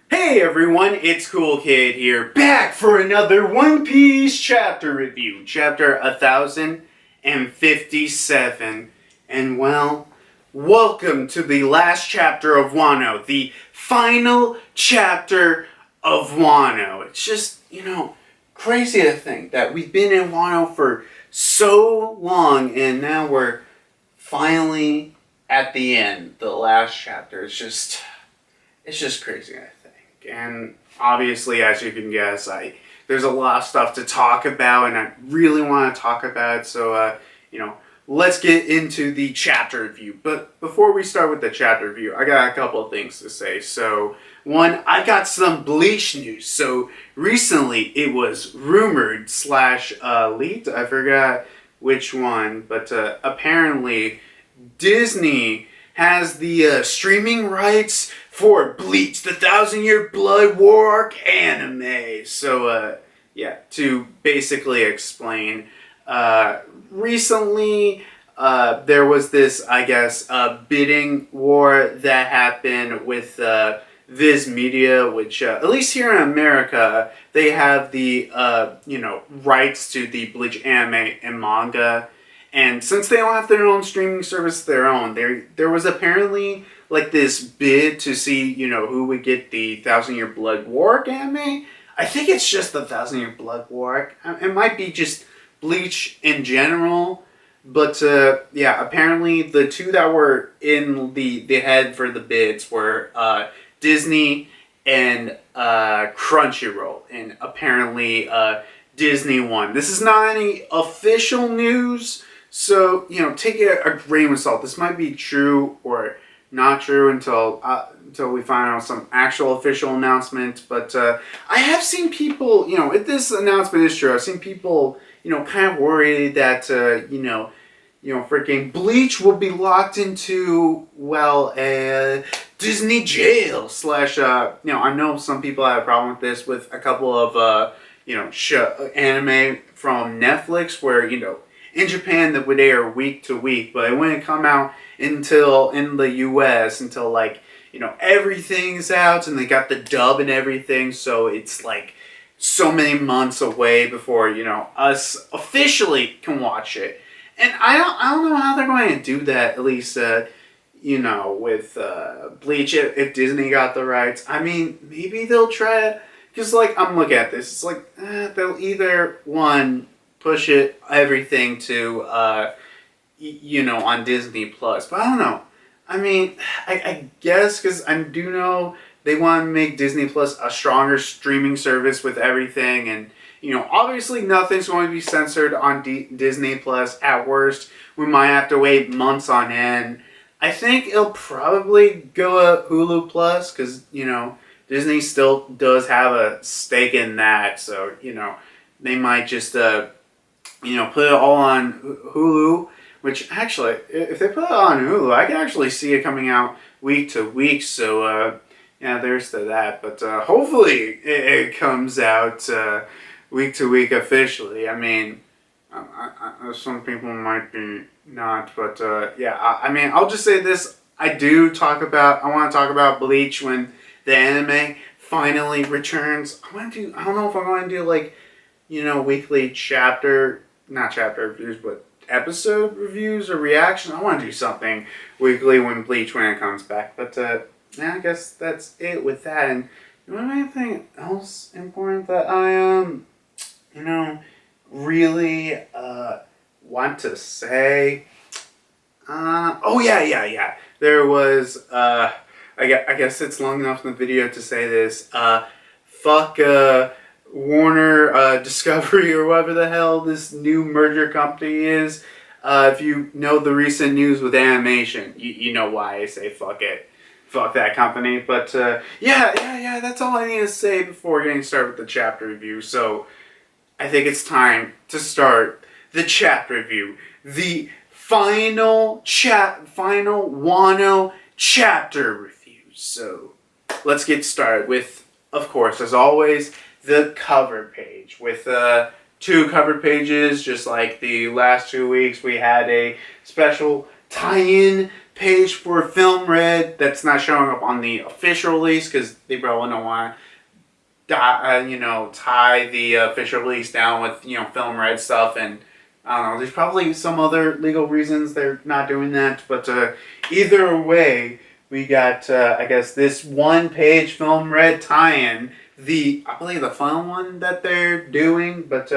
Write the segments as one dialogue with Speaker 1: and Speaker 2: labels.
Speaker 1: Hey everyone, it's Coolkid here, back for another One Piece chapter review, chapter 1057. And well, welcome to the last chapter of Wano, the final chapter of Wano. It's just, crazy to think that we've been in Wano for so long and now we're finally at the end, the last chapter. It's just crazy, I think. And obviously, as you can guess, there's a lot of stuff to talk about, and I really want to talk about it. So, let's get into the chapter review. But before we start with the chapter review, I got a couple of things to say. So, one, I got some Bleach news. So, recently, it was rumored / leaked. I forgot which one, but apparently, Disney has the streaming rights for Bleach, the 1,000-Year Blood War Arc anime. So, to basically explain, recently there was this, bidding war that happened with Viz Media, which, at least here in America, they have the, rights to the Bleach anime and manga. And since they don't have their own streaming service of their own, there was apparently like this bid to see, who would get the 1,000-Year Blood War Arc anime. I think it's just the 1,000-Year Blood War Arc. It might be just Bleach in general. But, apparently the two that were in the head for the bids were Disney and Crunchyroll. And apparently Disney won. This is not any official news. So, take it a grain of salt. This might be true or not true until we find out some actual official announcement. But I have seen people, if this announcement is true, I've seen people, kind of worried that, freaking Bleach will be locked into, a Disney jail / I know some people have a problem with this with a couple of, anime from Netflix where, in Japan that would air week to week, but it wouldn't come out until in the US until everything's out and they got the dub and everything, so it's so many months away before us officially can watch it. And I don't know how they're going to do that, at least with Bleach, if Disney got the rights. I mean, maybe they'll try it, because I'm looking at this, it's they'll either push everything to, on Disney Plus. But I don't know. I mean, I guess, because I do know they want to make Disney Plus a stronger streaming service with everything. And, obviously nothing's going to be censored on Disney Plus. At worst, we might have to wait months on end. I think it'll probably go Hulu Plus, because, Disney still does have a stake in that. So, they might just put it all on Hulu, which actually, if they put it on Hulu, I can actually see it coming out week to week. So, there's that. But hopefully it comes out week to week officially. I mean, some people might be not, but I'll just say this. I want to talk about Bleach when the anime finally returns. I don't know if I'm going to do weekly not chapter reviews, but episode reviews or reactions. I want to do something weekly when it comes back. But I guess that's it with that. And anything else important that I really want to say? There was I guess it's long enough in the video to say this. Fuck Warner Discovery or whatever the hell this new merger company is. If you know the recent news with animation, you know why I say fuck it. Fuck that company. But that's all I need to say before getting started with the chapter review. So I think it's time to start the chapter review. The final Wano chapter review. So let's get started with, of course, as always, the cover page with 2 cover pages. Just like the last 2 weeks, we had a special tie-in page for Film Red that's not showing up on the official release because they probably don't want to, tie the official release down with, Film Red stuff. And I don't know, there's probably some other legal reasons they're not doing that. But either way, we got, I guess, this one-page Film Red tie-in. I believe the final one that they're doing. But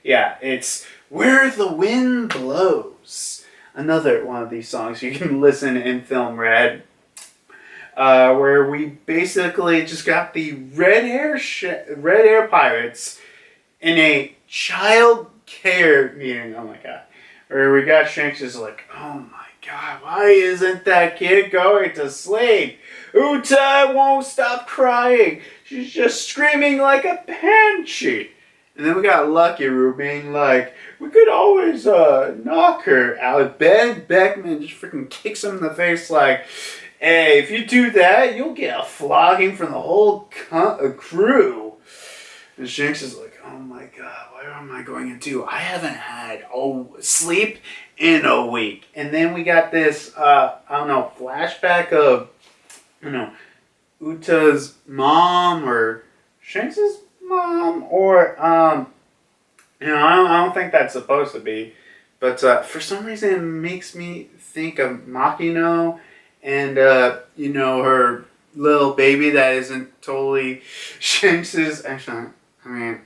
Speaker 1: yeah, it's Where the Wind Blows. Another one of these songs you can listen in Film Red. Where we basically just got the red hair pirates in a child care meeting. Oh my god. Where we got Shanks is like, oh my god, why isn't that kid going to sleep? Uta won't stop crying. She's just screaming like a banshee. And then we got Lucky Roo being like, we could always knock her out. Ben Beckman just freaking kicks him in the face like, hey, if you do that, you'll get a flogging from the whole crew. And Shanks is like, oh my god, what am I going to do? I haven't had sleep in a week. And then we got this, flashback of, Uta's mom or Shanks' mom or, I don't think that's supposed to be. But for some reason it makes me think of Makino and, her little baby that isn't totally Shanks's. Actually,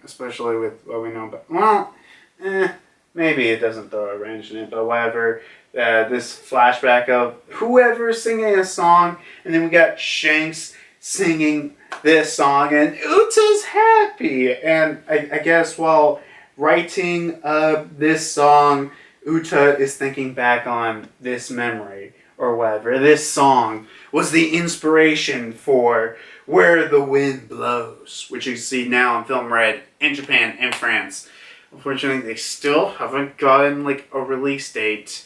Speaker 1: especially with what we know. But, maybe it doesn't throw a wrench in it, but whatever. This flashback of whoever's singing a song, and then we got Shanks singing this song, and Uta's happy. And I guess while writing this song, Uta is thinking back on this memory or whatever. This song was the inspiration for Where the Wind Blows, which you see now in Film Red in Japan and France. Unfortunately, they still haven't gotten a release date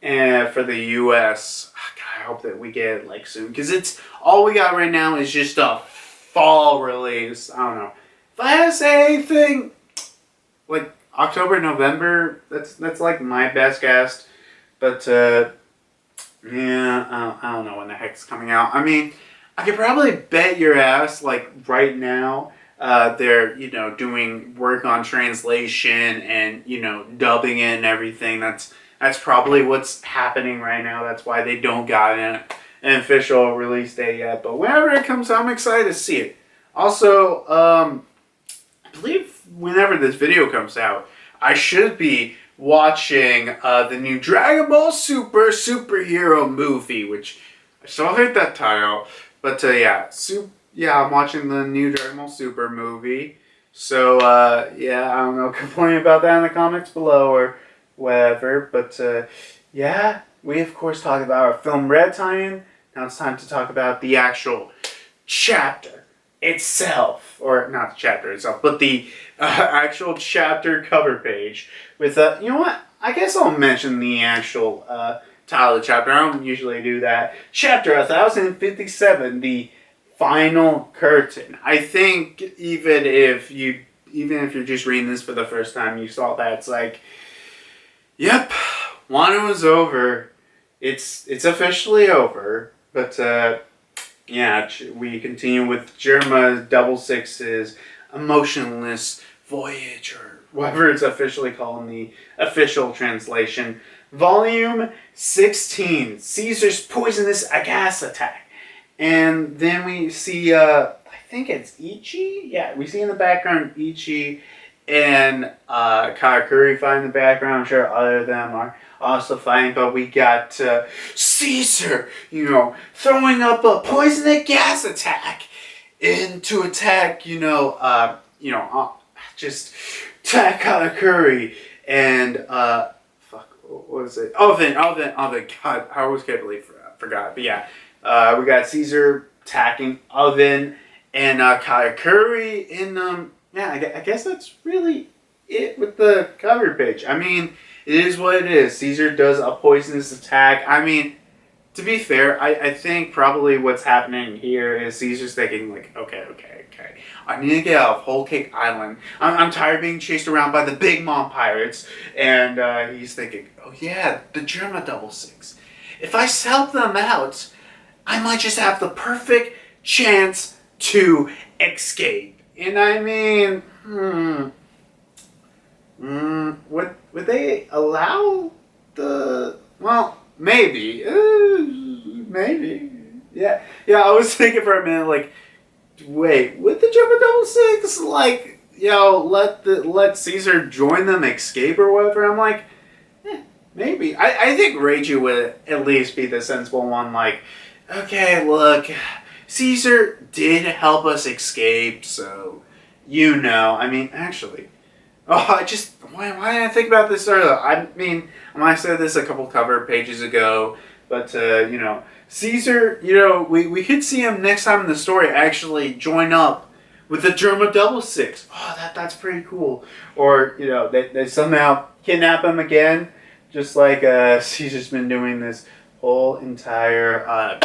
Speaker 1: for the US. God, I hope that we get it soon, because it's all we got right now is just a fall release. I don't know. If I had to say anything, October, November, that's my best guess. But yeah, I don't know when the heck's coming out. I could probably bet your ass right now they're doing work on translation and dubbing it and everything. That's probably what's happening right now. That's why they don't got an official release date yet. But whenever it comes out, I'm excited to see it. Also, I believe whenever this video comes out, I should be watching the new Dragon Ball Super superhero movie, which I still hate that title. But I'm watching the new Dragon Ball Super movie. So I don't know, complain about that in the comments below or whatever. But we of course talked about our Film Red tie-in. Now it's time to talk about the actual chapter itself, or not the chapter itself, but the actual chapter cover page with I guess I'll mention the actual title of the chapter. I don't usually do that. Chapter 1057, the final curtain. I think even if you're just reading this for the first time, you saw that it's yep, Wano is over. It's officially over. But we continue with Germa 66's Emotionless Voyage, or whatever it's officially called in the official translation. Volume 16, Caesar's Poisonous Gas Attack. And then we see, I think it's Ichi? Yeah, we see in the background Ichi and Karakuri fighting in the background. I'm sure other of them are also fighting, but we got Caesar, throwing up a poisonous gas attack to attack, just attack Katakuri and what was it? Oven. God, I always can't believe I forgot. But yeah, we got Caesar attacking Oven and Katakuri in I guess that's really it with the cover page. It is what it is. Caesar does a poisonous attack. To be fair, I think probably what's happening here is Caesar's thinking okay. I need to get out of Whole Cake Island. I'm tired of being chased around by the Big Mom pirates. And he's thinking, oh yeah, the Germa 66. if I help them out, I might just have the perfect chance to escape. And I mean, would they allow the? Well, maybe, maybe. Yeah. I was thinking for a minute, like, wait, would the Jumbo Double Six like, let Caesar join them, escape or whatever? I'm like, maybe. I think Reiji would at least be the sensible one. Like, okay, look, Caesar did help us escape, so I mean, actually. Oh, why didn't I think about this earlier? I mean, I said this a couple cover pages ago, but, Caesar, we could see him next time in the story actually join up with the German Double Six. Oh, that's pretty cool. Or, they somehow kidnap him again, just like Caesar's been doing this whole entire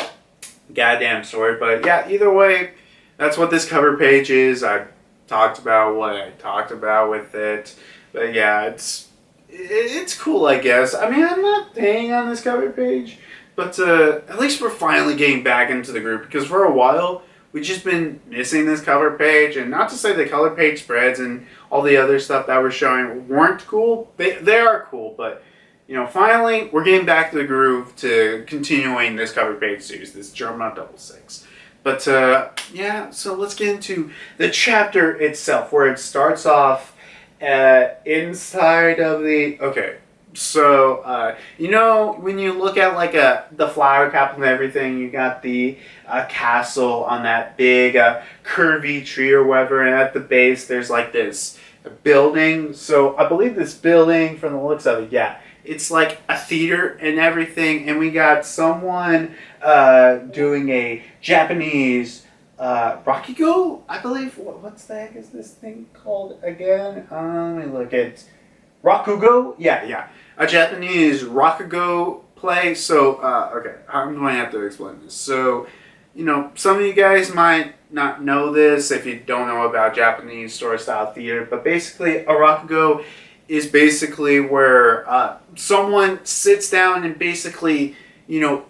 Speaker 1: goddamn story. But yeah, either way, that's what this cover page is. I talked about what I talked about with it, but yeah, it's cool, I guess. I mean, I'm not paying on this cover page, but at least we're finally getting back into the group, because for a while we've just been missing this cover page. And not to say the color page spreads and all the other stuff that we're showing weren't cool. They are cool, but finally we're getting back to the groove to continuing this cover page series, this German Double Six. But, yeah, so let's get into the chapter itself, where it starts off inside of the... Okay, so, when you look at, like, the flower capital and everything, you got the castle on that big, curvy tree or whatever, and at the base there's, like, this building. So, I believe this building, from the looks of it, yeah, it's like a theater and everything, and we got someone doing a Japanese rakugo, I believe. What's the heck is this thing called again? Let me look at rakugo. Yeah, a Japanese rakugo play. So okay, I'm going to have to explain this. So some of you guys might not know this if you don't know about Japanese story style theater, but basically a rakugo is basically where someone sits down and basically,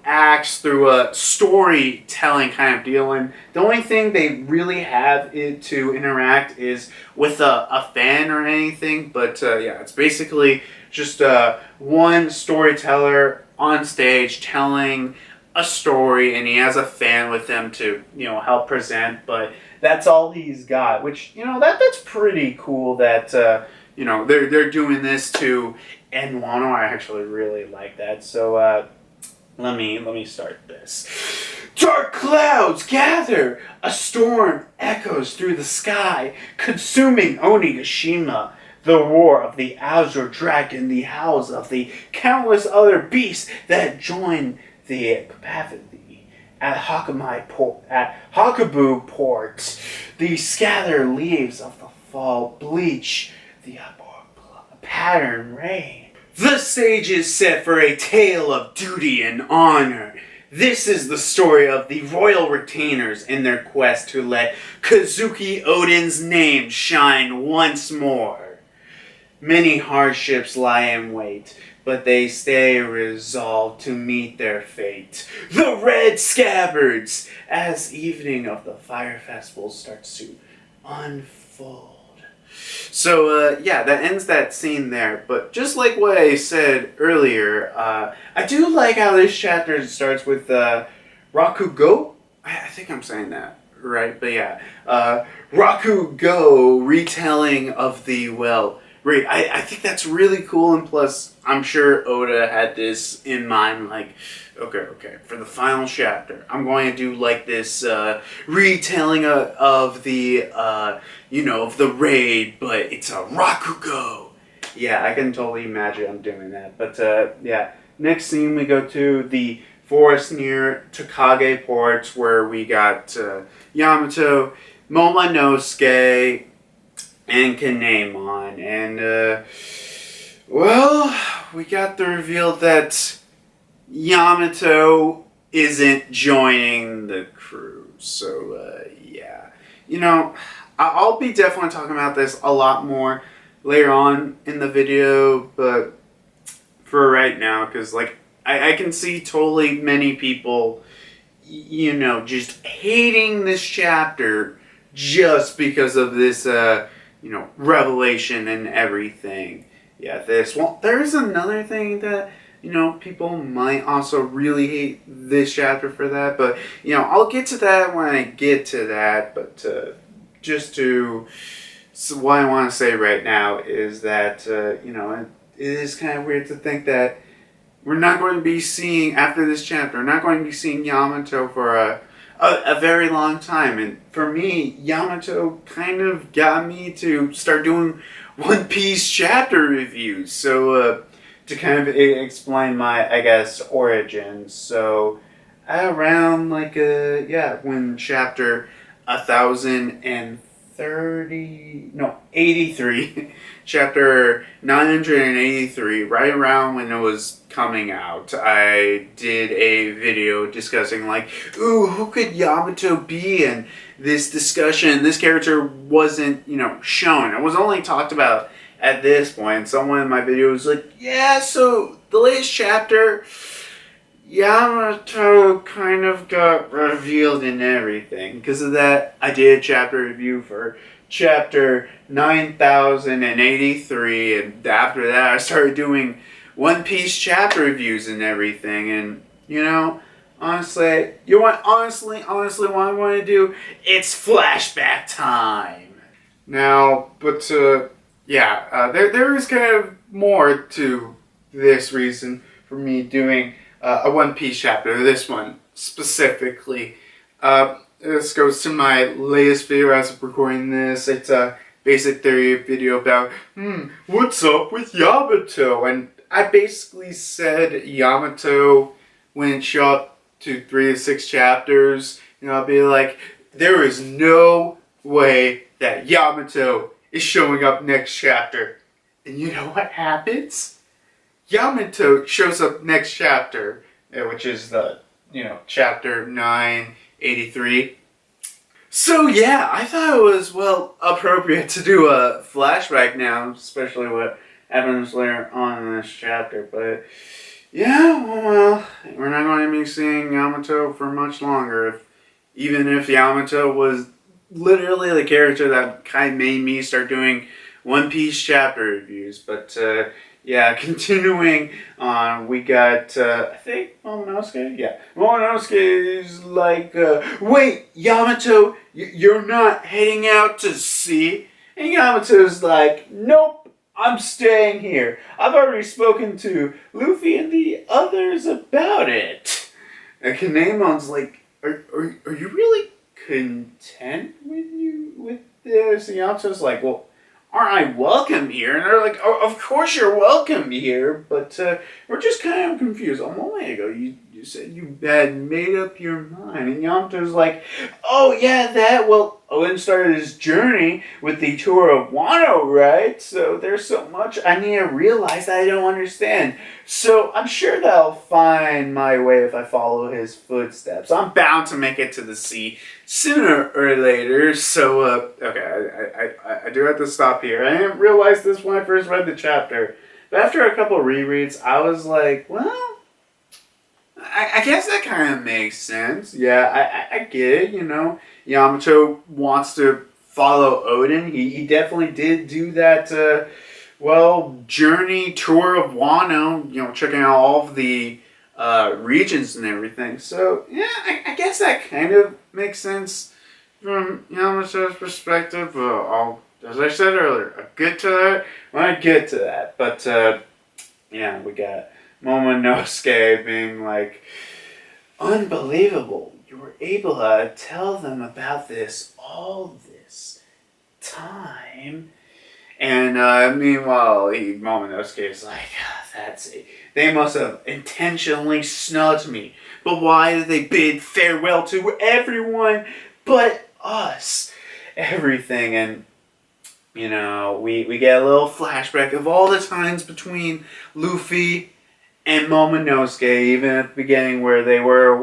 Speaker 1: acts through a storytelling kind of deal. And the only thing they really have to interact is with a fan or anything. But yeah, it's basically just one storyteller on stage telling a story, and he has a fan with him to, help present. But that's all he's got, which, that's pretty cool that... they're doing this to end Wano. I actually really like that. So let me start this. Dark clouds gather. A storm echoes through the sky, consuming Onigashima. The roar of the Azure Dragon, the howls of the countless other beasts that join the capacity at Hakabu Port. The scattered leaves of the fall bleach the pattern rain. The stage is set for a tale of duty and honor. This is the story of the royal retainers in their quest to let Kazuki Odin's name shine once more. Many hardships lie in wait, but they stay resolved to meet their fate. The Red Scabbards, as evening of the Fire Festival starts to unfold. So, yeah, that ends that scene there. But just like what I said earlier, I do like how this chapter starts with Rakugo. I think I'm saying that right, but yeah. Rakugo retelling of the, right, I think that's really cool. And plus, I'm sure Oda had this in mind, like, okay, for the final chapter, I'm going to do like this retelling of the, of the raid, but it's a Rakugo. Yeah, I can totally imagine I'm doing that. But, yeah, next scene we go to the forest near Takage Port, where we got Yamato, Momonosuke, and Kinemon. And, we got the reveal that Yamato isn't joining the crew. So, yeah. I'll be definitely talking about this a lot more later on in the video, but for right now, because, I can see totally many people, just hating this chapter just because of this, revelation and everything. Yeah, there's another thing that, people might also really hate this chapter for that, but, I'll get to that when I get to that, but so what I want to say right now is that, it is kind of weird to think that we're not going to be seeing, after this chapter, we're not going to be seeing Yamato for a very long time. And for me, Yamato kind of got me to start doing One Piece chapter reviews. So, to kind of explain my, I guess, origins. So, around when chapter 83, chapter 983, right around when it was coming out, I did a video discussing who could Yamato be? And this discussion, this character wasn't, shown. It was only talked about at this point. Someone in my video was like, yeah, so the latest chapter, Yamato kind of got revealed in everything. Because of that, I did a chapter review for chapter 9083, and after that I started doing One Piece chapter reviews and everything. And honestly, what I want to do, it's flashback time. Now, but there is kind of more to this reason for me doing a One Piece chapter, this one specifically. This goes to my latest video as of recording this. It's a basic theory video about, what's up with Yamato? And I basically said Yamato wouldn't show up to 3 to 6 chapters. I'll be like, there is no way that Yamato is showing up next chapter. And you know what happens? Yamato shows up next chapter, which is the, chapter 983. So yeah, I thought it was, appropriate to do a flashback now, especially what happens later on in this chapter. But yeah, we're not going to be seeing Yamato for much longer. Even if Yamato was literally the character that kind of made me start doing One Piece chapter reviews. But continuing on, we got, I think, Momonosuke? Yeah. Momonosuke is like, wait, Yamato, you're not heading out to sea? And Yamato's like, nope, I'm staying here. I've already spoken to Luffy and the others about it. And Kanemon's like, are you really content with this? And Yamato's like, well, aren't I welcome here? And they're like, oh, of course you're welcome here, but we're just kind of confused. A moment ago, you said you had made up your mind. And Yamato's like, oh yeah, Oden started his journey with the Tour of Wano, right? So there's so much I need to realize that I don't understand. So I'm sure that I'll find my way if I follow his footsteps. I'm bound to make it to the sea sooner or later. So, okay, I do have to stop here. I didn't realize this when I first read the chapter. But after a couple rereads, I was like, well, I guess that kind of makes sense. Yeah, I get it, Yamato wants to follow Oden. He definitely did do that, journey tour of Wano, checking out all of the regions and everything. So, yeah, I guess that kind of makes sense from Yamato's perspective. As I said earlier, I'll get to that when I get to that. But, we got Momonosuke being like, unbelievable. You were able to tell them about this all this time. And meanwhile, Momonosuke is like, that's it. They must have intentionally snubbed me. But why did they bid farewell to everyone but us? Everything. And, we get a little flashback of all the times between Luffy and Momonosuke, even at the beginning where they were,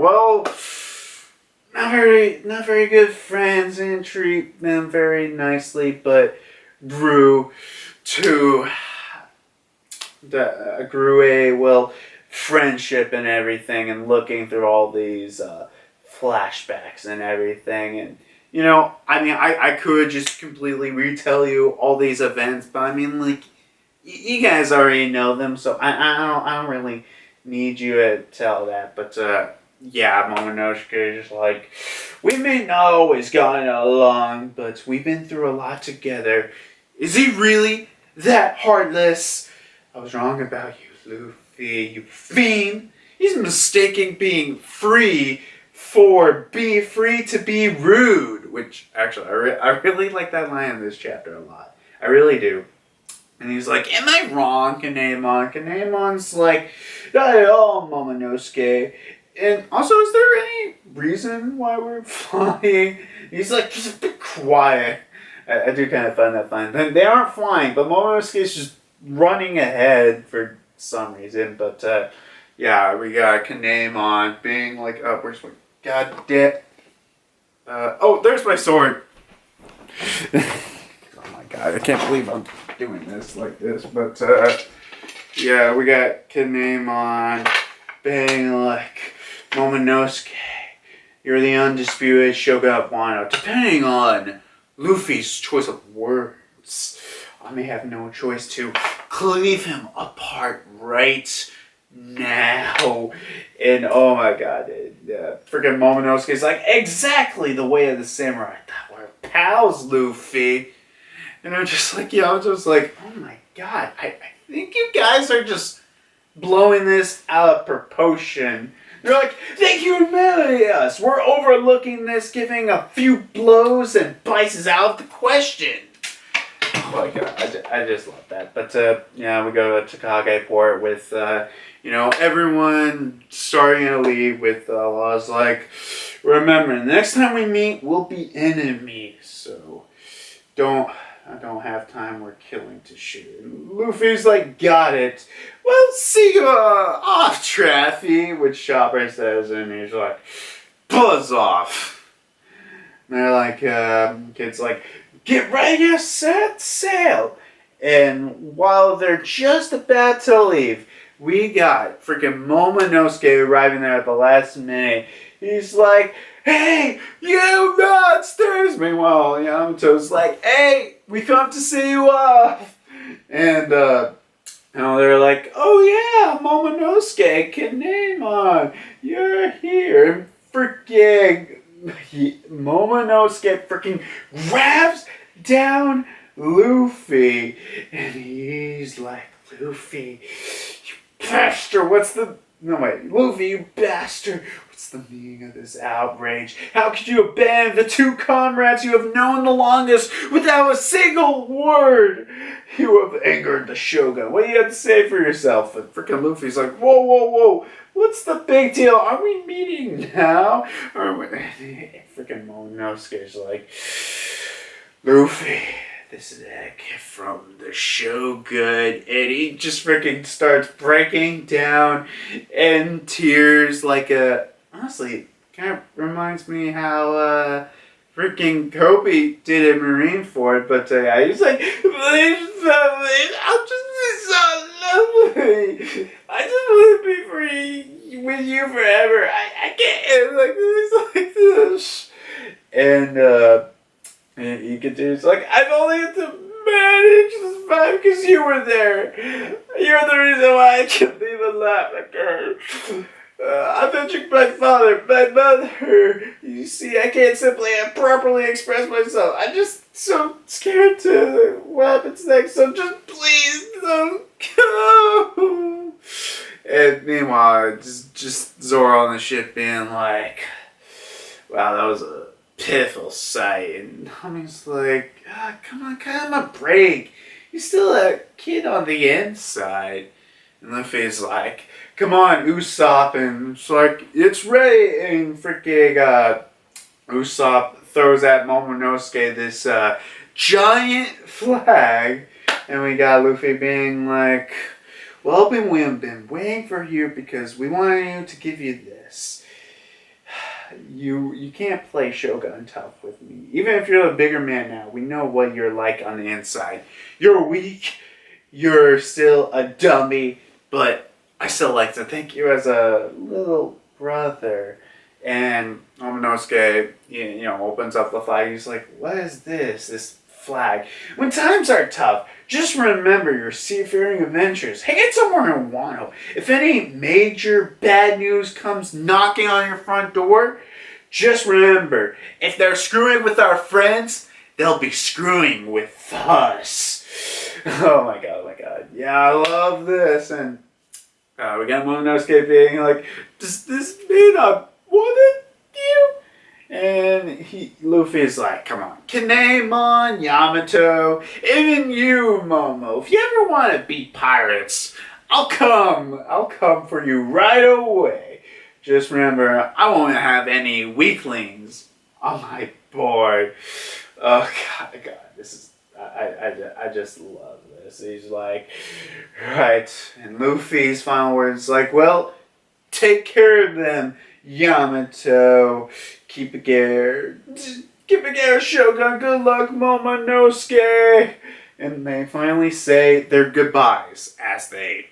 Speaker 1: not very good friends and treat them very nicely, but grew a friendship and everything, and looking through all these flashbacks and everything. And I mean, I could just completely retell you all these events, but I mean, like, you guys already know them, so I don't really need you to tell that. But yeah, Momonosuke is just like, we may not always gotten along, but we've been through a lot together. Is he really that heartless? I was wrong about you, Luffy, you fiend. He's mistaking being free for being free to be rude. Which, actually, I really like that line in this chapter a lot. I really do. And he's like, am I wrong, Kinemon? Kinemon's like, not at all, Momonosuke. And also, is there any reason why we're flying? He's like, just a bit quiet. I do kind of find that funny. They aren't flying, but Momonosuke's just running ahead for some reason. But yeah, we got Kinemon being like, oh, where's my goddamn... oh, there's my sword. Oh my god, I can't believe I'm doing this like this. But yeah, we got Kinemon being like, Momonosuke, you're the undisputed Shogun of Wano. Depending on Luffy's choice of words, I may have no choice to cleave him apart right now. And oh my god, freaking Momonosuke's like, exactly the way of the samurai. I thought we're pals, Luffy. And I'm just like, I'm just like, oh my god, I think you guys are just blowing this out of proportion. They're like, they humiliate us. We're overlooking this, giving a few blows and bites is out of the question. Oh my god, I just love that. But yeah, we go to Takage Port with everyone starting to leave with Law's like, remember, the next time we meet, we'll be enemies. So I don't have time, we're killing to shoot. And Luffy's like, got it. Well, see you off, Traffy, which Chopper says, and he's like, buzz off. And they're like, kid's like, get ready to set sail. And while they're just about to leave, we got freaking Momonosuke arriving there at the last minute. He's like, hey, you monsters! Meanwhile, Yamato's like, hey, we come to see you off. And they're like, oh yeah, Momonosuke, Kinemon, you're here. And freaking Momonosuke freaking grabs down Luffy. And he's like, Luffy, you bastard, Luffy, you bastard. What's the meaning of this outrage? How could you abandon the two comrades you have known the longest without a single word? You have angered the Shogun. What do you have to say for yourself? And freaking Luffy's like, whoa, whoa, whoa. What's the big deal? Are we meeting now? Freaking Momonosuke's like, Luffy, this is a gift from the Shogun. And he just freaking starts breaking down in tears like a... Honestly, kind of reminds me how freaking Kobe did in Marineford, but he's like, please, I'll just be so lovely. I just want to be free with you forever. I can't like this, And he continues like, I've only had to manage to survive because you were there. You're the reason why I can leave a laugh like her. I mentioned my father, my mother. You see, I can't simply properly express myself. I'm just so scared to what happens next. So just please don't go. And meanwhile, just Zoro on the ship being like, wow, that was a pitiful sight. And Tommy's like, come on, give him a break. He's still a kid on the inside. And Luffy's like, come on, Usopp. And it's like, it's ready. And freaking Usopp throws at Momonosuke this giant flag. And we got Luffy being like, well, we've been waiting for you because we wanted you to give you this. You can't play Shogun tough with me. Even if you're a bigger man now, we know what you're like on the inside. You're weak. You're still a dummy. But I still like to think you as a little brother. And Momonosuke, opens up the flag. He's like, what is this? This flag. When times are tough, just remember your seafaring adventures. Hang somewhere in Wano. If any major bad news comes knocking on your front door, just remember, if they're screwing with our friends, they'll be screwing with us. Oh my god, oh my god. Yeah, I love this. And we got Momonosuke being like, does this mean I wanted you? And Luffy's like, come on, Kinemon, Yamato, even you, Momo. If you ever want to beat pirates, I'll come for you right away. Just remember, I won't have any weaklings on my board. Oh God, this is, I just love this. He's like, right, and Luffy's final words like, well, take care of them, Yamato. Keep it gear, Shogun. Good luck, Momonosuke. And they finally say their goodbyes as they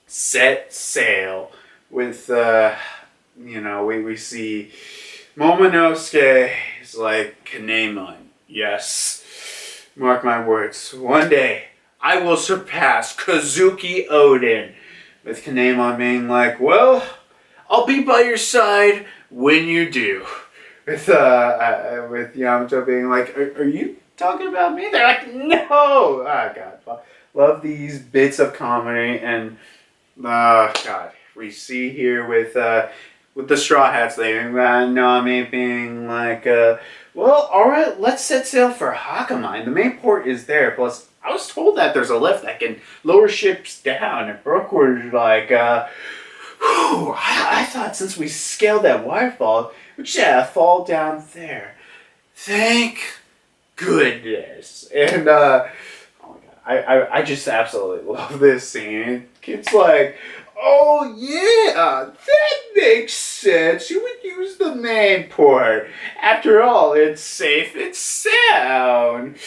Speaker 1: set sail with, we see Momonosuke is like, Kinemon, yes, mark my words, one day I will surpass Kozuki Oden. With Kinemon being like, well, I'll be by your side when you do. With Yamato being like, are you talking about me? They're like, no! Oh, God. Love these bits of comedy. And, God, we see here with the Straw Hats leaving, Nami being like, well, alright, let's set sail for Hakamine. The main port is there. Plus, I was told that there's a lift that can lower ships down. And Brooke was like, I thought since we scaled that waterfall, we should fall down there. Thank goodness. And, oh my God, I just absolutely love this scene. It's like, oh yeah, that makes sense. You would use the main port. After all, it's safe, it's sound.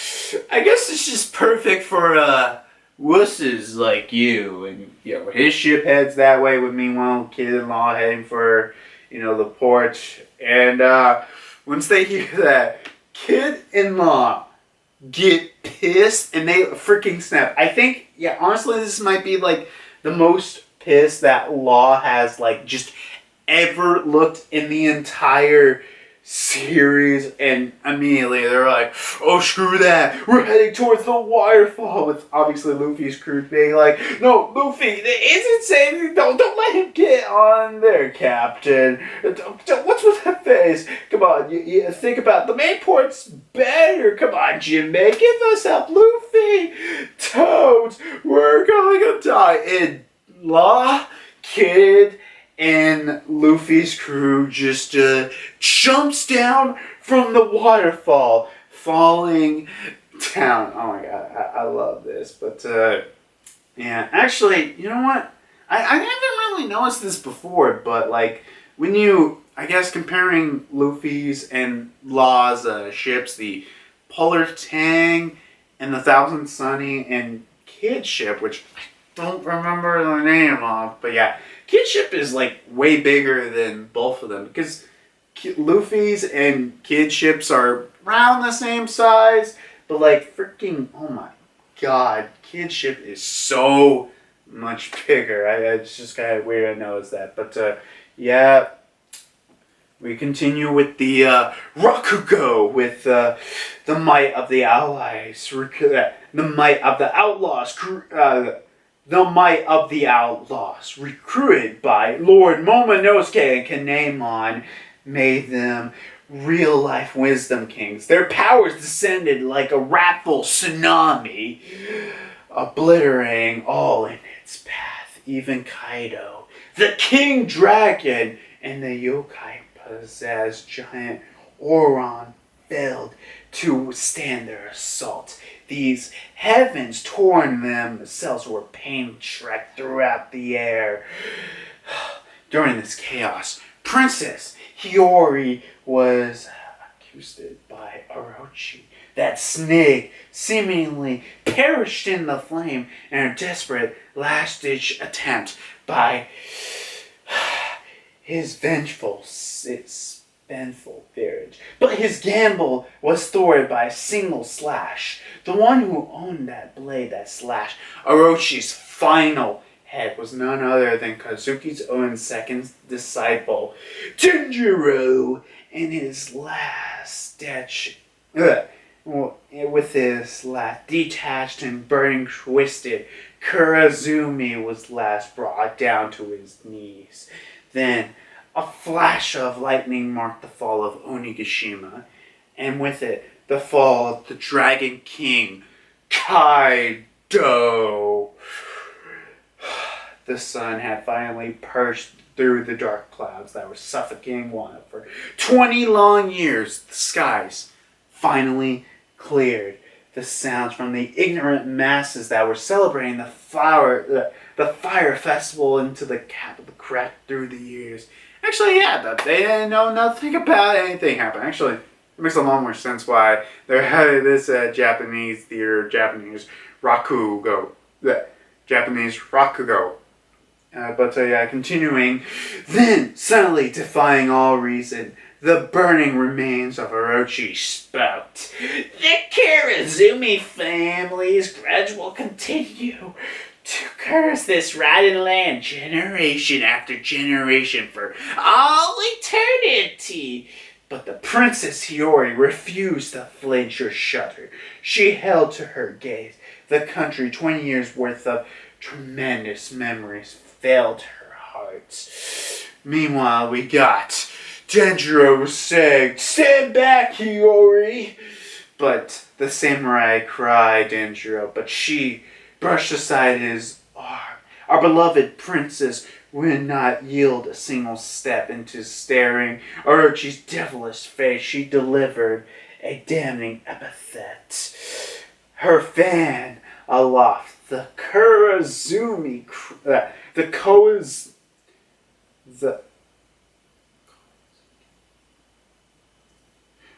Speaker 1: I guess it's just perfect for, wusses like you. And, his ship heads that way with meanwhile kid-in-law heading for, the port. And, once they hear that, kid-in-law get pissed and they freaking snap. I think, honestly, this might be, like, the most pissed that Law has, like, just ever looked in the entire series. And immediately they're like, oh, screw that, we're heading towards the waterfall, with obviously Luffy's crew being like, no, Luffy, it isn't safe, don't let him get on there, Captain. What's with that face? Come on, you think about the main port's better. Come on, Jinbei, give us help. Luffy, Toads, we're gonna die. And Law, Kid, and Luffy's crew just jumps down from the waterfall, falling down. Oh my god, I love this. But, actually, you know what? I haven't really noticed this before, but, like, when you, I guess, comparing Luffy's and Law's ships, the Polar Tang and the Thousand Sunny and Kid ship, which I don't remember the name of, but yeah, Kid ship is like way bigger than both of them because Luffy's and Kid ships are around the same size, but like freaking, oh my god, Kid ship is so much bigger. It's just kind of weird to notice that, but yeah, we continue with the Rakugo with the might of the allies, the might of the outlaws. The might of the outlaws, recruited by Lord Momonosuke and Kinemon, made them real-life wisdom kings. Their powers descended like a wrathful tsunami, obliterating all in its path. Even Kaido, the king dragon, and the yokai-possessed giant Oron failed to withstand their assault. These heavens torn themselves were pain-tracked throughout the air. During this chaos, Princess Hiyori was accused by Orochi. that snake seemingly perished in the flame in a desperate last-ditch attempt by his vengeful, spiteful spirit. But his gamble was thwarted by a single slash. The one who owned that blade that slashed Orochi's final head was none other than Kazuki's own second disciple, Jinjuro, in his last ditch. With his last detached and burning twisted, Kurazumi was last brought down to his knees. Then a flash of lightning marked the fall of Onigashima, and with it the fall of the Dragon King, Kaido. The sun had finally purged through the dark clouds that were suffocating Wano for 20 long years. The skies finally cleared. The sounds from the ignorant masses that were celebrating the fire festival into the capital cracked through the years. Actually, yeah, they didn't know nothing about anything happened. Actually, it makes a lot more sense why they're having this Japanese theater, Japanese Rakugo. Continuing. Then, suddenly, defying all reason, the burning remains of Orochi spout. The Kurazumi family's grudge will continue to curse this rotten land generation after generation for all eternity. But the Princess Hiyori refused to flinch or shudder. She held to her gaze the country 20 years worth of tremendous memories failed her heart. Meanwhile, we got Denjiro saying, "Stand back, Hiyori!" But the samurai cried Denjiro, but she brushed aside his arm. Our beloved princess would not yield a single step into staring Orochi's devilish face. She delivered a damning epithet. Her fan aloft, the Kurazumi, the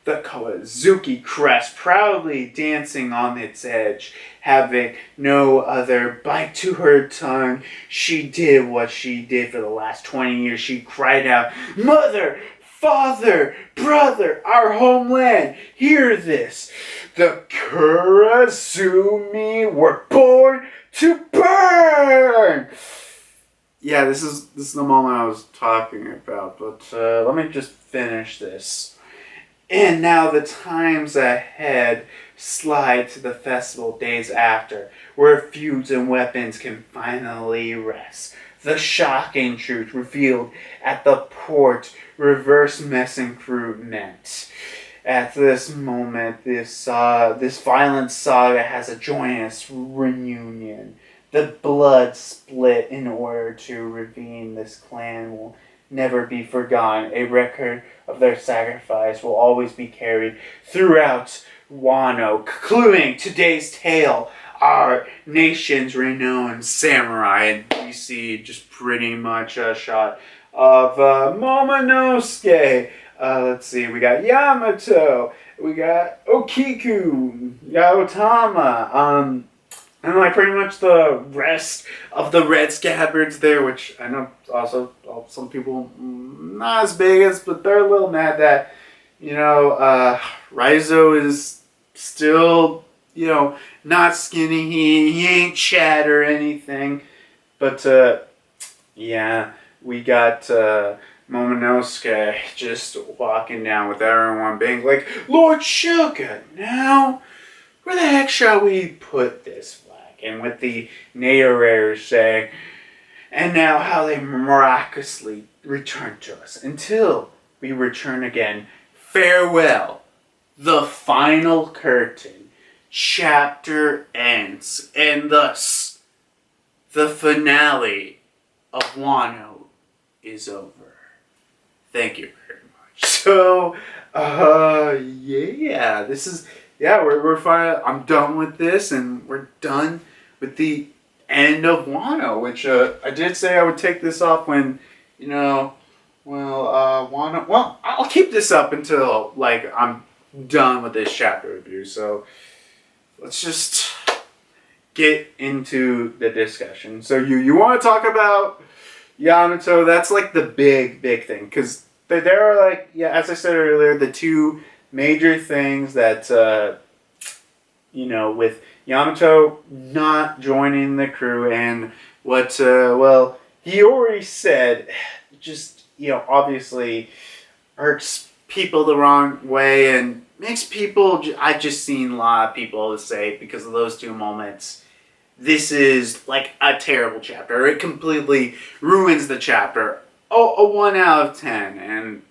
Speaker 1: Kawazuki crest proudly dancing on its edge, having no other bite to her tongue. She did what she did for the last 20 years. She cried out, "Mother, Father, brother, our homeland, hear this. The Kurazumi were born to burn." Yeah, this is the moment I was talking about, but let me just finish this. And now the times ahead slide to the festival days after, where feuds and weapons can finally rest. The shocking truth revealed at the port reverse recruitment. At this moment, this violent saga has a joyous reunion. The blood split in order to redeem this clan will never be forgotten. A record of their sacrifice will always be carried throughout Wano. Concluding today's tale, our nation's renowned samurai, and we see just pretty much a shot of Momonosuke. Let's see, we got Yamato, we got Okiku, Gautama, and like pretty much the rest of the red scabbards there, which I know also some people not as big as, but they're a little mad that, Raizo is still, not skinny. He ain't Chad or anything. But, we got Momonosuke just walking down with everyone being like, "Lord Sugar, now, where the heck shall we put this flag?" And with the narrators saying, "And now how they miraculously return to us. Until we return again, farewell." The final curtain. Chapter ends. And thus, the finale of Wano is over. Thank you very much. So, we're fine. I'm done with this, and we're done with the end of Wano, which I did say I would take this off when, Wano. Well, I'll keep this up until I'm done with this chapter review. So let's just get into the discussion. So you want to talk about Yamato? That's like the big thing, because there are, like, yeah, as I said earlier, the two major things that with Yamato not joining the crew, and what he already said, just obviously hurts people the wrong way and makes people. I've just seen a lot of people say, because of those two moments, this is like a terrible chapter. It completely ruins the chapter. Oh, a 1 out of 10. And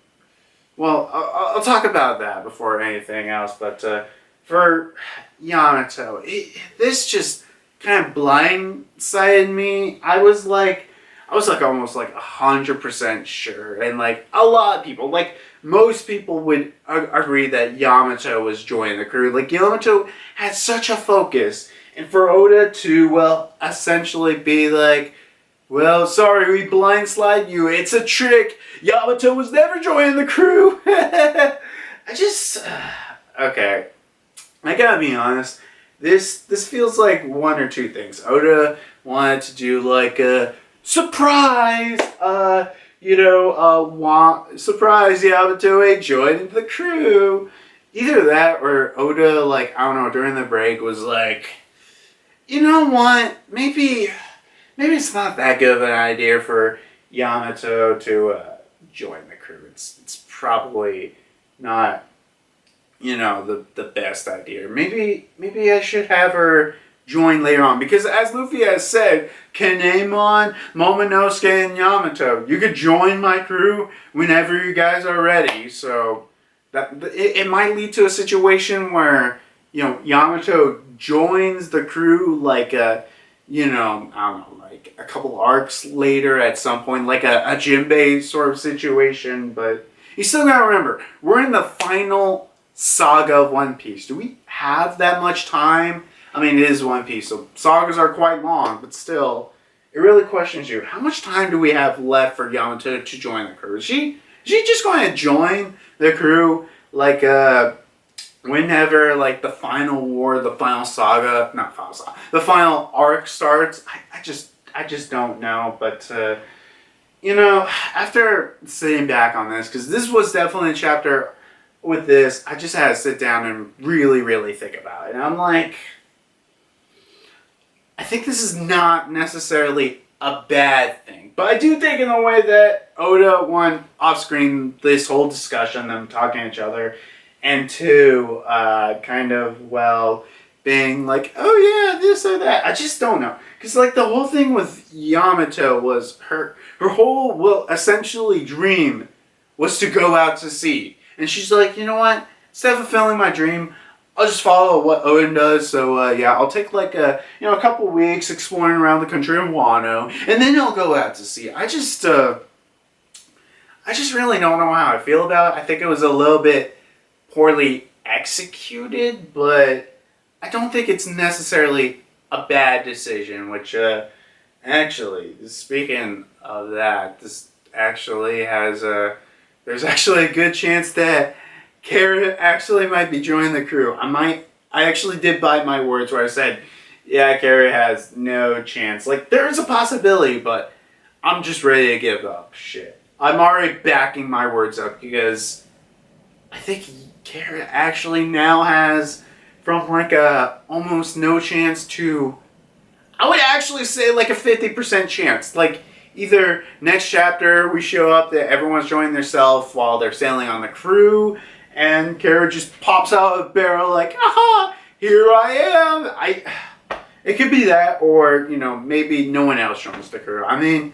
Speaker 1: well, I'll talk about that before anything else. But for Yamato, this just kind of blindsided me. I was like almost like 100% sure, and like a lot of people, like most people, would agree that Yamato was joining the crew. Like, Yamato had such a focus, and for Oda to essentially be like, well, sorry, we blindslide you. It's a trick. Yamato was never joining the crew. Okay. I gotta be honest. This feels like one or two things. Oda wanted to do like a surprise, surprise Yamato joining the crew. Either that, or Oda, like, I don't know, during the break was like, you know what? Maybe it's not that good of an idea for Yamato to join the crew. It's probably not, the best idea. Maybe I should have her join later on, because as Luffy has said, Kinemon, Momonosuke, and Yamato, you could join my crew whenever you guys are ready. So that it might lead to a situation where Yamato joins the crew like I don't know, like a couple arcs later at some point, like a Jinbei sort of situation. But you still gotta remember, we're in the final saga of One Piece. Do we have that much time? I mean, it is One Piece, so sagas are quite long, but still, it really questions you. How much time do we have left for Yamato to join the crew? Is she just going to join the crew like whenever, like, the final war, the final saga, not final saga, the final arc starts? I just don't know. But after sitting back on this, because this was definitely a chapter with this, I just had to sit down and really think about it. And I'm like, I think this is not necessarily a bad thing, but I do think, in a way, that Oda, one, off screen, this whole discussion, them talking to each other, and two, kind of, being like, oh yeah, this or that. I just don't know, because like the whole thing with Yamato was her whole, essentially dream was to go out to sea, and she's like, you know what? Instead of fulfilling my dream, I'll just follow what Oden does. So I'll take like a couple weeks exploring around the country of Wano, and then I'll go out to sea. I just really don't know how I feel about it. I think it was a little bit poorly executed, but I don't think it's necessarily a bad decision. Which actually, speaking of that, this actually has there's actually a good chance that Kara actually might be joining the crew. I actually did bite my words where I said, yeah, Kara has no chance. Like, there is a possibility, but I'm just ready to give up. Shit. I'm already backing my words up, because I think Kara actually now has, from like a almost no chance to, I would actually say like a 50% chance. Like, either next chapter we show up that everyone's joining themselves while they're sailing on the crew, and Kara just pops out of a barrel like, aha, here I am. It could be that, or, maybe no one else joins the crew. I mean,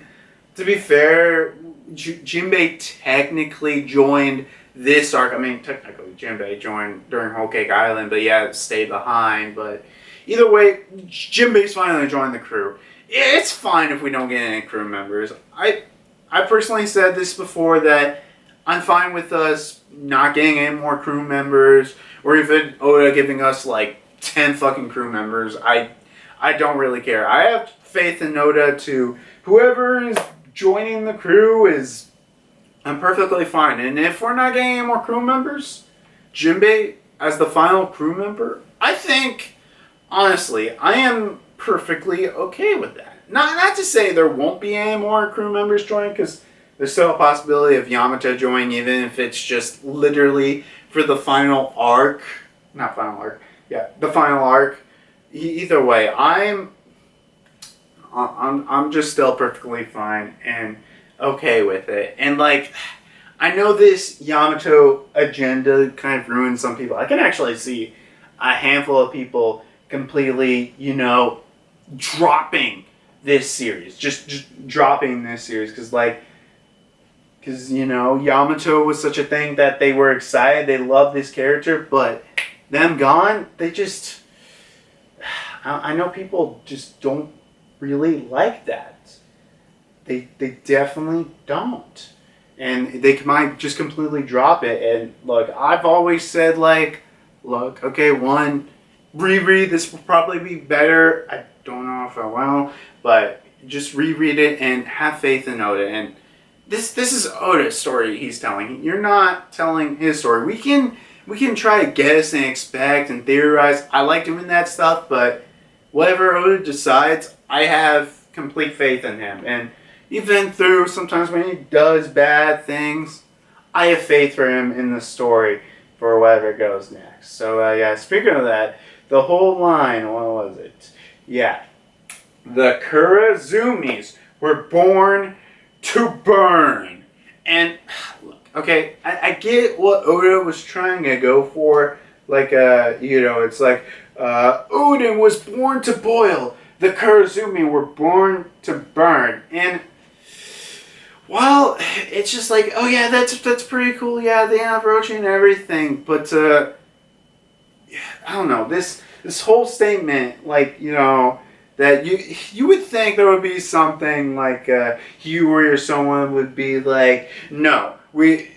Speaker 1: to be fair, Jinbei technically joined this arc. I mean, technically Jinbei joined during Whole Cake Island, but yeah, stayed behind. But either way, Jinbei's finally joined the crew. It's fine if we don't get any crew members. I personally said this before, that I'm fine with us not getting any more crew members, or even Oda giving us like 10 fucking crew members. I don't really care. I have faith in Oda to whoever is joining the crew I'm perfectly fine. And if we're not getting any more crew members, Jinbei as the final crew member, I think, honestly, I am perfectly okay with that. Not to say there won't be any more crew members join, because there's still a possibility of Yamato joining, even if it's just literally for the final arc. Not final arc. Yeah, the final arc. Either way, I'm just still perfectly fine and okay with it. And like, I know this Yamato agenda kind of ruins some people. I can actually see a handful of people completely, dropping this series. Just dropping this series. Because, Yamato was such a thing that they were excited. They loved this character. But them gone, they just... I know people just don't really like that. They definitely don't. And they might just completely drop it. And look, I've always said, look, okay, one, reread, this will probably be better. I don't know if I will, but just reread it and have faith in Oda. And this is Oda's story he's telling. You're not telling his story. We can try to guess and expect and theorize. I like doing that stuff, but whatever Oda decides, I have complete faith in him. And even through sometimes when he does bad things, I have faith for him in the story for whatever goes next. So yeah, speaking of that, the whole line, what was it? Yeah. The Kurazumis were born to burn. And look, okay, I get what Oda was trying to go for. It's like, Odin was born to boil. The Kurazumi were born to burn. And well, it's just like, oh yeah, that's pretty cool. Yeah, they have Orochi and everything, but I don't know, this whole statement, that you would think there would be something like Hiyori or someone would be like, no, we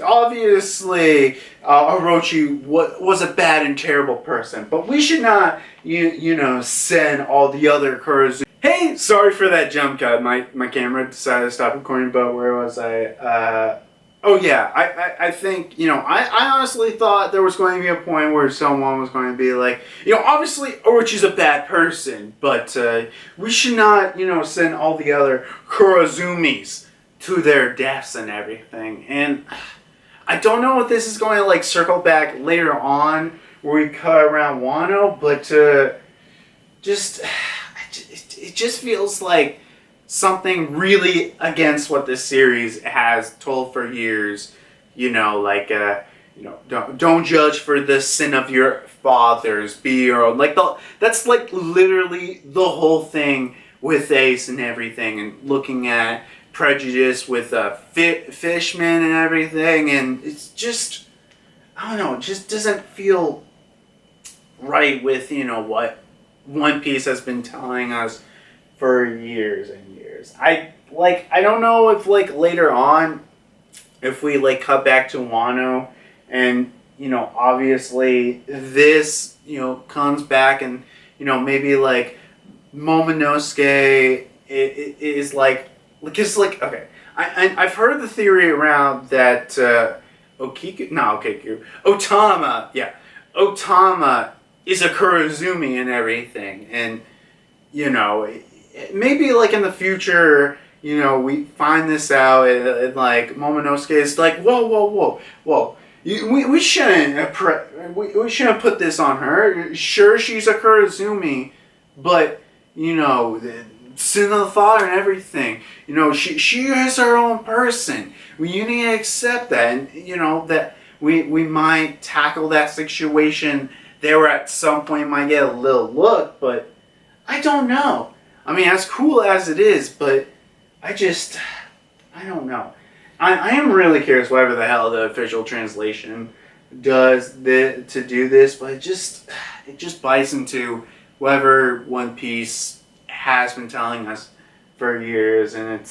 Speaker 1: obviously Orochi was a bad and terrible person, but we should not send all the other Kurazumi. Hey, sorry for that jump cut. My camera decided to stop recording, but where was I? Oh yeah, I think, I honestly thought there was going to be a point where someone was going to be like, obviously Orochi's a bad person, but we should not, send all the other Kurazumis to their deaths and everything. And I don't know if this is going to circle back later on where we cut around Wano, but it just feels like something really against what this series has told for years. Don't judge for the sin of your fathers, be your own. That's literally the whole thing with Ace and everything, and looking at prejudice with Fishman and everything, and it's just, I don't know, it just doesn't feel right with what One Piece has been telling us for years and years. I don't know if later on, if we cut back to Wano, and obviously this comes back, and maybe Momonosuke is because okay, I've heard the theory around that Otama is a Kurazumi and everything, and maybe in the future, we find this out, and Momonosuke is whoa. We shouldn't we shouldn't put this on her. Sure, she's a Kurazumi, but the sin of the father and everything. She is her own person. You need to accept that, and that we might tackle that situation there at some point. Might get a little look, but I don't know. I mean, as cool as it is, but I don't know. I am really curious whatever the hell the official translation does to do this, but it just bites into whatever One Piece has been telling us for years, and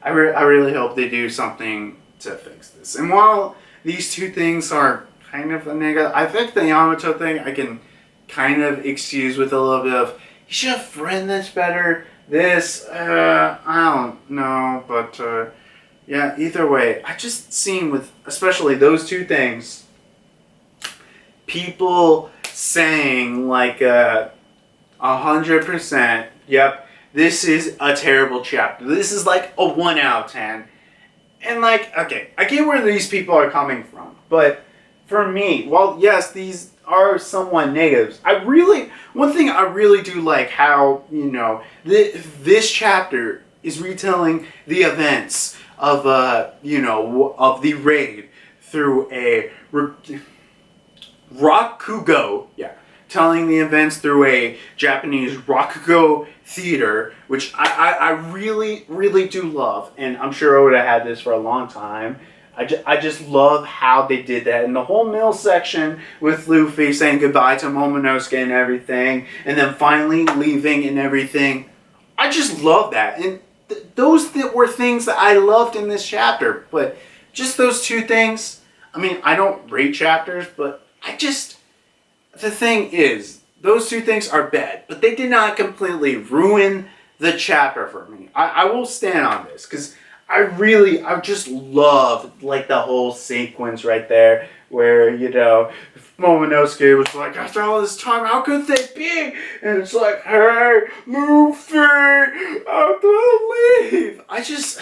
Speaker 1: I really hope they do something to fix this. And while these two things are kind of a negative, I think the Yamato thing I can kind of excuse with a little bit of, you should have framed this better. This, I don't know, but yeah, either way, I just seen with especially those two things, people saying like 100%, yep, this is a terrible chapter. This is like a 1 out of 10. And like, okay, I get where these people are coming from, but for me, well, yes, these are somewhat negatives. One thing I really do like how, this chapter is retelling the events of, of the raid through a Rakugo, telling the events through a Japanese Rakugo theater, which I really, really do love. And I'm sure I would have had this for a long time. I just love how they did that. And the whole mill section with Luffy saying goodbye to Momonosuke and everything, and then finally leaving and everything. I just love that. And those were things that I loved in this chapter. But just those two things, I mean, I don't rate chapters, but the thing is, those two things are bad, but they did not completely ruin the chapter for me. I will stand on this, because I just love, like, the whole sequence right there, where, Momonosuke was like, after all this time, how could they be? And it's like, hey, Luffy, I'm gonna leave. I just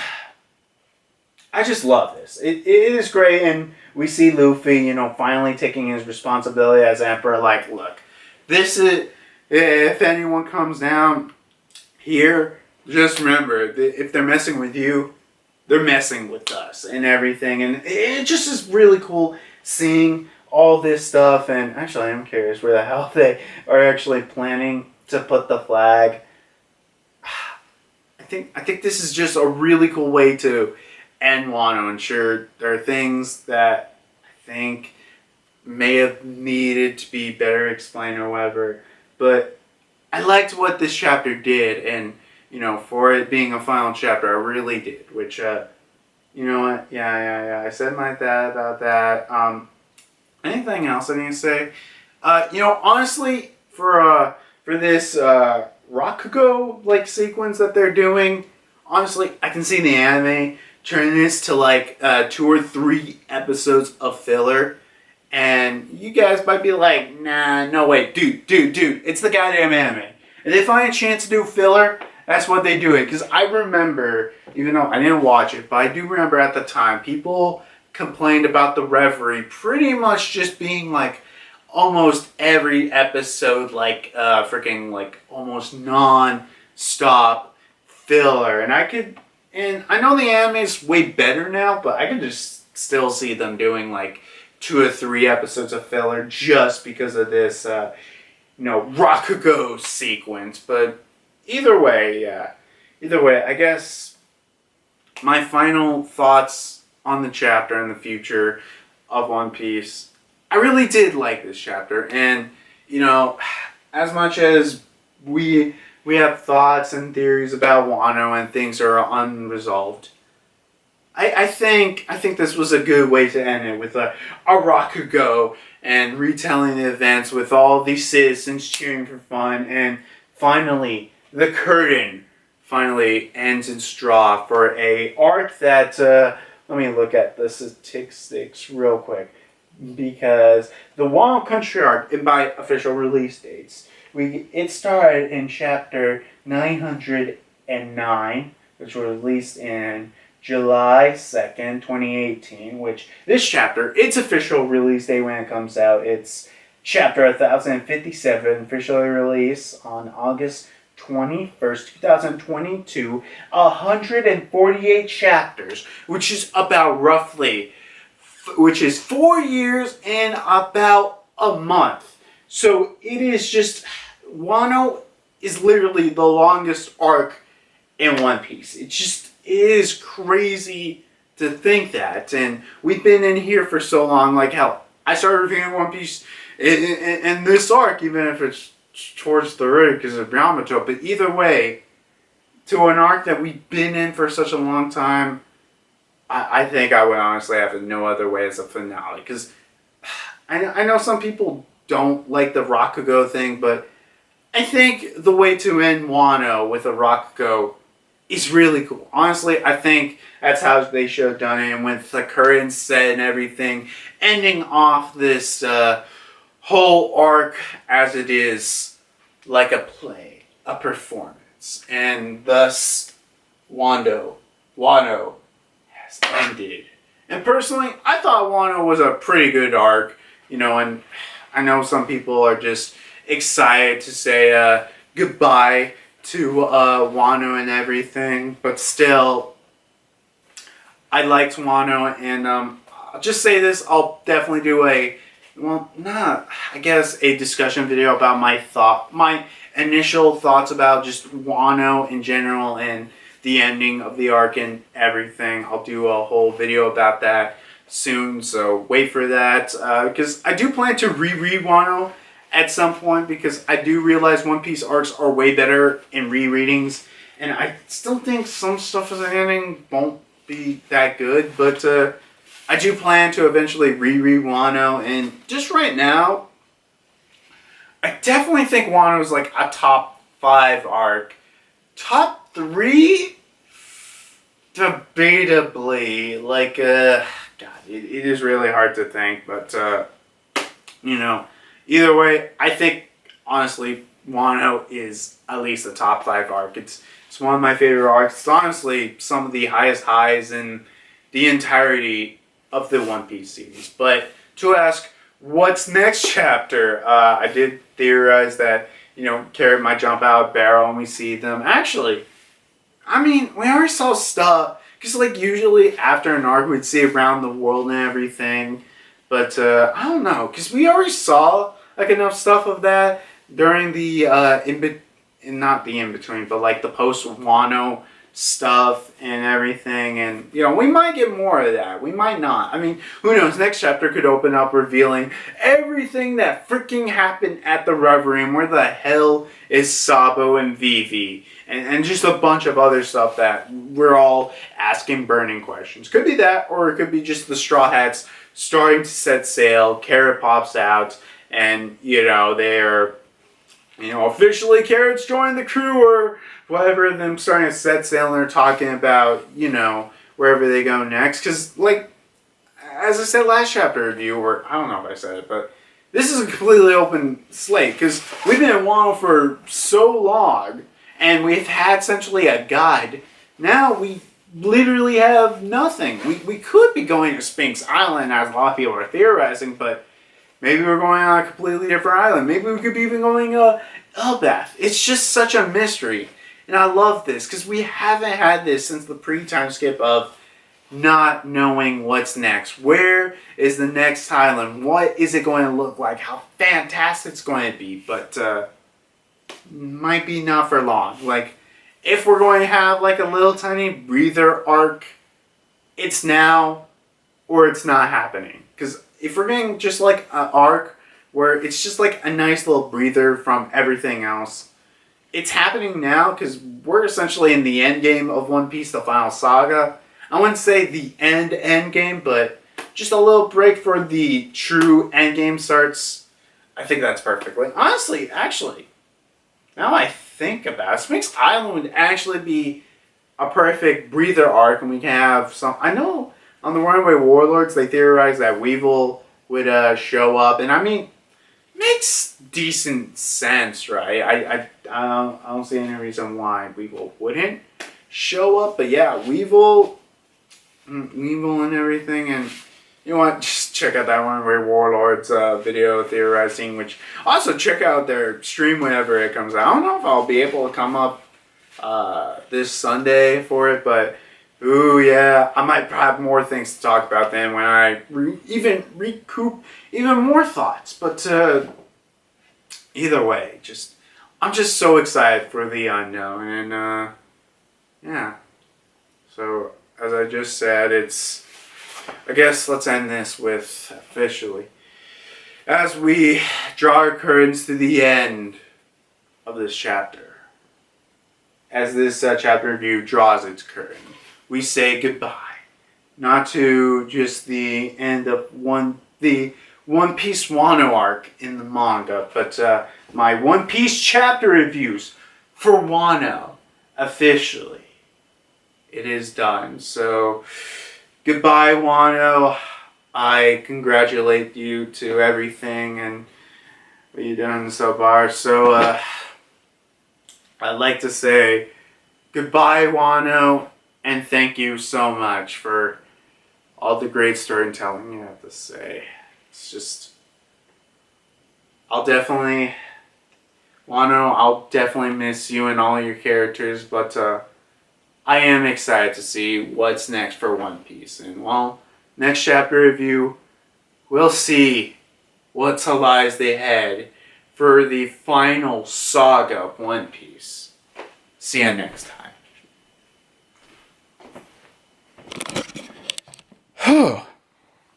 Speaker 1: love this. It is great, and we see Luffy, finally taking his responsibility as Emperor. Like, look, this is, if anyone comes down here, just remember, if they're messing with you, they're messing with us and everything. And it just is really cool seeing all this stuff. And actually, I'm curious where the hell they are actually planning to put the flag. I think this is just a really cool way to end Wano. And sure, there are things that I think may have needed to be better explained or whatever. But I liked what this chapter did, and for it being a final chapter, I really did. Which, you know what? Yeah. I said my dad about that. Anything else I need to say? Honestly, for this Rakugo like sequence that they're doing, honestly, I can see the anime turning this to like 2 or 3 episodes of filler. And you guys might be like, nah, no way, dude, it's the goddamn anime. If they find a chance to do filler, that's what they do it. Because I remember, even though I didn't watch it, but I do remember at the time, people complained about the Reverie pretty much just being like almost every episode, like freaking like almost non-stop filler. And I know the anime is way better now, but I could just still see them doing like 2 or 3 episodes of filler just because of this, Rakugo sequence. But either way, I guess my final thoughts on the chapter and the future of One Piece. I really did like this chapter, and as much as we have thoughts and theories about Wano and things are unresolved, I think this was a good way to end it with a Rakugo and retelling the events with all these citizens cheering for fun, and finally the curtain finally ends in straw for a arc that let me look at the statistics real quick, because the Wano Country arc, and by official release dates, it started in chapter 909, which was released in July 2nd, 2018, which this chapter, its official release date when it comes out, it's chapter 1057, officially released on August 21st, 2022, 148 chapters, which is 4 years and about a month. So it is just, Wano is literally the longest arc in One Piece. It is crazy to think that. And we've been in here for so long, like how I started reviewing One Piece in this arc, even if it's towards the road because of Yamato. But either way, to an arc that we've been in for such a long time, I think I would honestly have it no other way as a finale. Because I know some people don't like the Rakugo thing, but I think the way to end Wano with a Rakugo is really cool. Honestly, I think that's how they should have done it. And with the curtain set and everything, ending off this whole arc as it is like a play, a performance, and thus Wano has ended. And personally, I thought Wano was a pretty good arc, and I know some people are just excited to say goodbye to Wano and everything, but still, I liked Wano, and I'll just say this, I'll definitely do a discussion video about my initial thoughts about just Wano in general and the ending of the arc and everything. I'll do a whole video about that soon, so wait for that, because I do plan to reread Wano at some point, because I do realize One Piece arcs are way better in rereadings, and I still think some stuff as an ending won't be that good, but I do plan to eventually reread Wano, and just right now, I definitely think Wano is like a top 5 arc. Top 3? Debatably. God, it is really hard to think, but, either way, I think, honestly, Wano is at least a top 5 arc. It's one of my favorite arcs. It's honestly some of the highest highs in the entirety of the One Piece series. But to ask, what's next chapter? I did theorize that, Carrot might jump out, Barrel, and we see them. Actually, we already saw stuff. Because, usually after an arc, we'd see around the world and everything. But, I don't know. Because we already saw, enough stuff of that during the, not the in-between, but, the post-Wano stuff and everything. And, we might get more of that. We might not. Who knows? Next chapter could open up revealing everything that freaking happened at the Reverie. Where the hell is Sabo and Vivi? And just a bunch of other stuff that we're all asking burning questions. Could be that, or it could be just the Straw Hats starting to set sail. Carrot pops out, and, they're, officially Carrot's joined the crew, or whatever, them starting to set sail, and they're talking about, wherever they go next. Because, as I said last chapter review, or I don't know if I said it, but this is a completely open slate. Because we've been in Wano for so long, and we've had essentially a guide. Now we literally have nothing. We could be going to Sphinx Island, as a lot of people are theorizing, but maybe we're going on a completely different island. Maybe we could be even going Elbath. It's just such a mystery. And I love this, because we haven't had this since the pre-time skip of not knowing what's next. Where is the next island? What is it going to look like? How fantastic it's going to be. But, might be not for long. If we're going to have, a little tiny breather arc, it's now, or it's not happening. Because if we're getting just, an arc where it's just, a nice little breather from everything else, it's happening now, because we're essentially in the end game of One Piece, the final saga. I wouldn't say the end game, but just a little break for the true end game starts. I think that's perfectly. Honestly, actually, now I think about it, Sphinx Island would actually be a perfect breather arc, and we can have some. I know on the Runaway Warlords they theorized that Weevil would show up, and makes decent sense, right? I don't see any reason why Weevil wouldn't show up, but yeah, Weevil and everything, and you know what? Just check out that Runaway Warlords video theorizing, which also check out their stream whenever it comes out. I don't know if I'll be able to come up this Sunday for it, but ooh yeah, I might have more things to talk about then when I recoup even more thoughts. But either way, I'm just so excited for the unknown, and yeah. So as I just said, I guess let's end this with officially. As we draw our curtains to the end of this chapter, as this chapter review draws its curtain, we say goodbye. Not to just the end of the One Piece Wano arc in the manga, but my One Piece chapter reviews for Wano officially. It is done. So goodbye, Wano. I congratulate you to everything, and What you doing so far? So, I'd like to say goodbye, Wano, and thank you so much for all the great storytelling you have to say. It's just, I'll definitely miss you and all your characters, but I am excited to see what's next for One Piece. And well, next chapter review, we'll see what lies ahead for the final saga of One Piece. See you next time.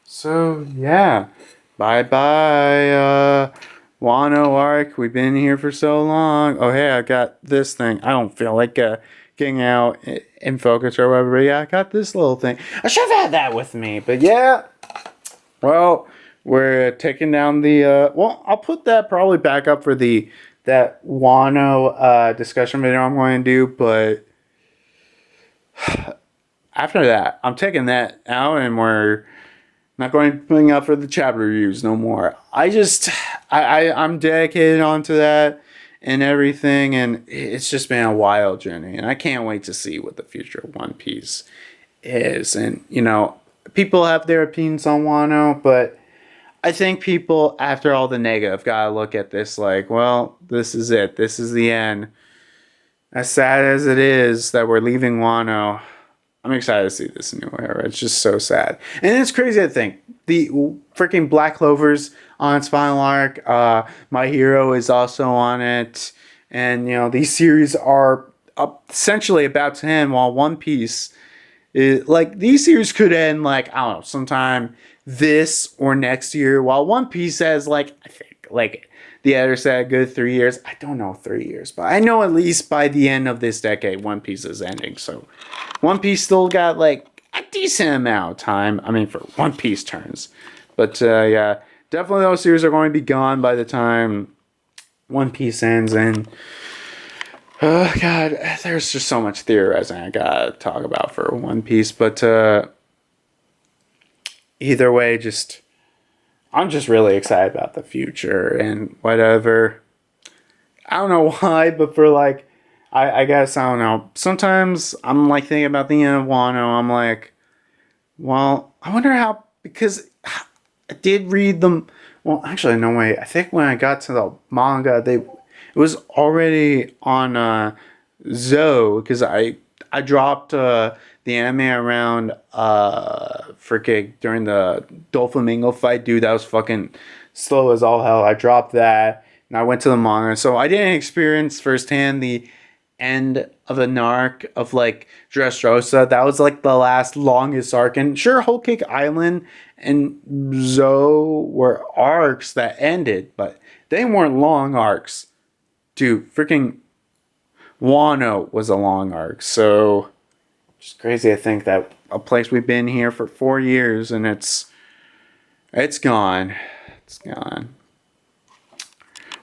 Speaker 1: So, yeah. Bye-bye, Wano arc. We've been here for so long. Oh, hey, I got this thing. I don't feel like getting out in focus or whatever. Yeah, I got this little thing. I should have had that with me. But, yeah. Well, we're taking down the... well, I'll put that probably back up for that Wano discussion video I'm going to do. But after that, I'm taking that out and we're not going to be putting up for the chapter reviews no more. I'm dedicated onto that and everything, and it's just been a wild journey, and I can't wait to see what the future of One Piece is. And, you know, people have their opinions on Wano, but I think people, after all the negative, gotta look at this like, well, this is it. This is the end. As sad as it is that we're leaving Wano, I'm excited to see this new era. It's just so sad. And it's crazy to think. The freaking Black Clover's on its final arc. My Hero is also on it. And, you know, these series are essentially about to end, while One Piece is, like, these series could end, like, I don't know, sometime this or next year, while One Piece has, like, I think, like, the editor said a good 3 years. I don't know 3 years, but I know at least by the end of this decade, One Piece is ending. So One Piece still got like a decent amount of time. I mean, for One Piece turns. But yeah, definitely those series are going to be gone by the time One Piece ends. And oh God, there's just so much theorizing I gotta talk about for One Piece. But either way, I'm just really excited about the future and whatever. I don't know why, but for like, I guess, I don't know. Sometimes I'm like thinking about the end of Wano. I'm like, well, I wonder how, because I did read them. Well, actually, no way. I think when I got to the manga, it was already on Zoe, because I dropped the anime around freaking during the Doflamingo fight. Dude, that was fucking slow as all hell. I dropped that and I went to the manga. So I didn't experience firsthand the end of an arc of like Dressrosa. That was like the last longest arc. And sure, Whole Cake Island and Zoe were arcs that ended, but they weren't long arcs. Dude, freaking Wano was a long arc. So just crazy to think that a place we've been here for 4 years and it's gone. It's gone.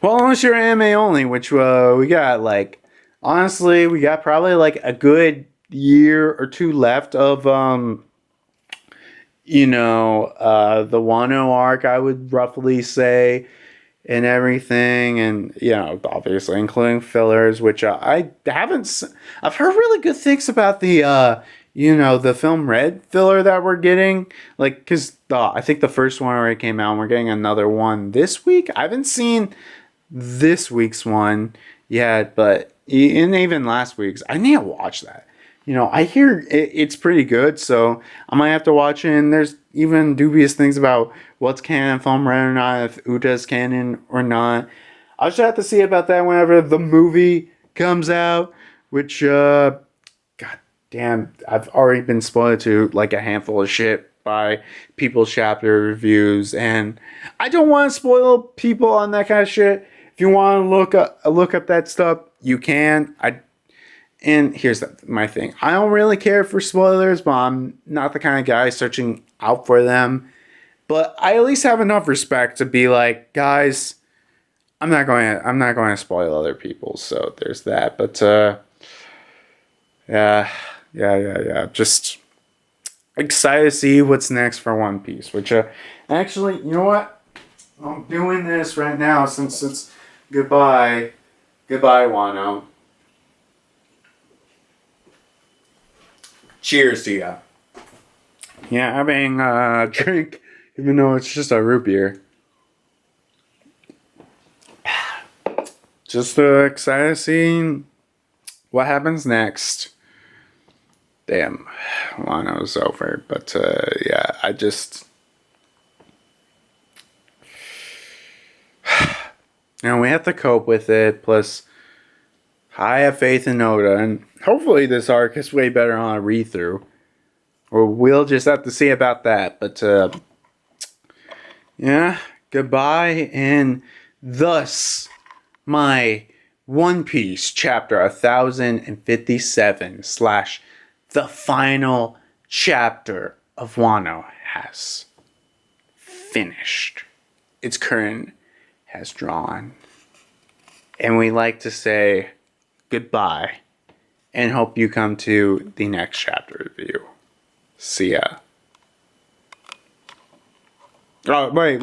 Speaker 1: Well, unless you're anime only, which we got like, honestly, we got probably like a good year or two left of the Wano arc, I would roughly say, and everything, and you know, obviously including fillers, which I haven't. I've heard really good things about the the film Red filler that we're getting, like, because I think the first one already came out, and we're getting another one this week. I haven't seen this week's one yet, but and even last week's. I need to watch that. You know, I hear it's pretty good, so I might have to watch it. And there's even dubious things about what's canon film Red or not, if Uta's canon or not. I'll just have to see about that whenever the movie comes out, which, god damn, I've already been spoiled to like a handful of shit by people's chapter reviews, and I don't want to spoil people on that kind of shit. If you want to look up that stuff, you can. And here's my thing. I don't really care for spoilers, but I'm not the kind of guy searching out for them. But I at least have enough respect to be like, guys, I'm not going to spoil other people. So there's that. But yeah. Just excited to see what's next for One Piece. Which actually, you know what? I'm doing this right now since it's goodbye. Goodbye, Wano. Cheers to ya. Yeah, having a drink, even though it's just a root beer. Just excited to see what happens next. Damn, Wano's over. But yeah, I just... we have to cope with it. Plus, I have faith in Oda. And hopefully this arc is way better on a read-through. Or we'll just have to see about that. But, yeah, goodbye. And thus, my One Piece chapter 1057 / the final chapter of Wano has finished. Its curtain has drawn. And we like to say goodbye and hope you come to the next chapter review. See ya. Oh, wait.